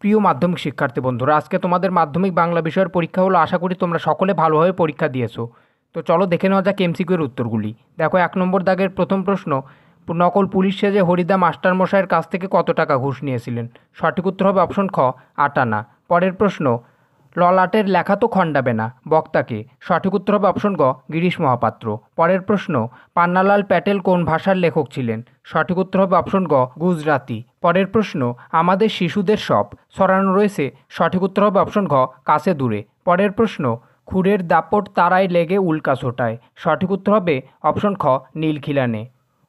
প্রিয় মাধ্যমিক শিক্ষার্থী বন্ধুরা, আজকে তোমাদের মাধ্যমিক বাংলা বিষয়ের পরীক্ষা হলো। আশা করি তোমরা সকলে ভালোভাবে পরীক্ষা দিয়েছো। তো চলো দেখে নেওয়া যাক এমসিকিউ এর উত্তরগুলি। দেখো 1 নম্বর দাগের প্রথম প্রশ্ন, নকল পুলিশ সেজে হরিদা মাস্টারমশাইয়ের কাছ থেকে কত টাকা ঘুষ নিয়েছিলেন? সঠিক উত্তর হবে অপশন খ, 8 আনা। পরের প্রশ্ন, ললাটের লেখা তো খণ্ডাবে না, বক্তাকে? সঠিক উত্তর হবে অপশন গ, গিরিশ মহাপাত্র। পরের প্রশ্ন, পান্নালাল প্যাটেল কোন ভাষার লেখক ছিলেন? সঠিক উত্তর হবে অপশন গ, গুজরাতি। পরের প্রশ্ন, আমাদের শিশুদের সব ছড়ানো রয়েছে? সঠিক উত্তর হবে অপশন ঘ, কাছে দূরে। পরের প্রশ্ন, খুরের দাপট তারায় লেগে উল্কা ছোটায়? সঠিক উত্তর হবে অপশন খ, নীলখিলানে।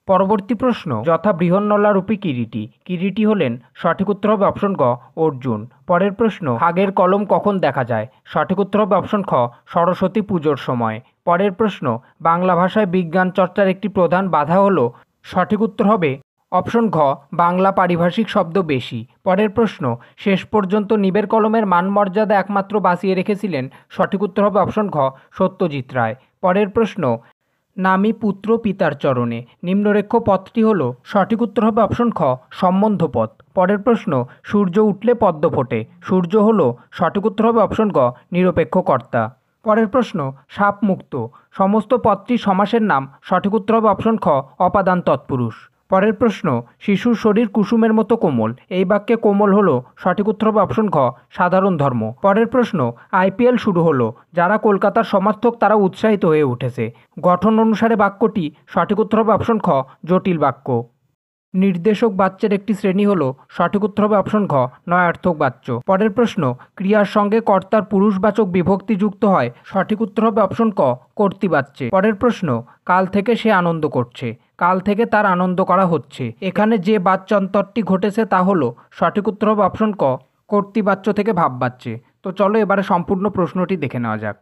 পরবর্তী প্রশ্ন, যথা বৃহন্নলারূপী কিরীটি, কিরীটি হলেন? সঠিক উত্তর হবে অপশন গ, অর্জুন। পরের প্রশ্ন, হাগের কলম কখন দেখা যায়? সঠিক উত্তর হবে অপশন খ, সরস্বতী পুজোর সময়। পরের প্রশ্ন, বাংলা ভাষায় বিজ্ঞান চর্চার একটি প্রধান বাধা হলো? সঠিক উত্তর হবে অপশন ঘ, বাংলা পারিভাষিক শব্দ বেশি। পরের প্রশ্ন, শেষ পর্যন্ত নিবের কলমের মানমর্যাদা একমাত্র বাঁচিয়ে রেখেছিলেন? সঠিক উত্তর হবে অপশন ঘ, সত্যজিৎ রায়। পরের প্রশ্ন, নামী পুত্র পিতার চরণে, নিম্নরেখ্য পথটি হল? সঠিক উত্তর হবে অপশন খ, সম্বন্ধ পথ। পরের প্রশ্ন, সূর্য উঠলে পদ্ম ফোটে, সূর্য হল? সঠিক উত্তর হবে অপশন গ, নিরপেক্ষ কর্তা। পরের প্রশ্ন, সাপ মুক্ত সমস্ত পদটি সমাসের নাম? সঠিক উত্তর হবে অপশন খ, অপাদান তৎপুরুষ। পরের প্রশ্ন, শিশুর শরীর কুসুমের মতো কোমল, এই বাক্যে কোমল হলো? সঠিক উত্তর হবে অপশন ঘ, সাধারণ ধর্ম। পরের প্রশ্ন, আইপিএল শুরু হলো, যারা কলকাতার সমর্থক তারা উৎসাহিত হয়ে উঠেছে, গঠন অনুসারে বাক্যটি? সঠিক উত্তর হবে অপশন খ, জটিল বাক্য। নির্দেশক বাচ্যের একটি শ্রেণী হলো? সঠিক উত্তর হবে অপশন ঘ, নয়ার্থক বাচ্য। পরের প্রশ্ন, ক্রিয়ার সঙ্গে কর্তার পুরুষবাচক বিভক্তি যুক্ত হয়? সঠিক উত্তর হবে অপশন ক, কর্তৃবাচ্যে। পরের প্রশ্ন, কাল থেকে সে আনন্দ করছে, কাল থেকে তার আনন্দ করা হচ্ছে, এখানে যে বাচ্যান্তরটি ঘটেছে তা হলো? সঠিক উত্তর হবে অপশন ক, কর্তৃবাচ্য থেকে ভাববাচ্যে। তো চলো এবারে সম্পূর্ণ প্রশ্নটি দেখে নেওয়া যাক।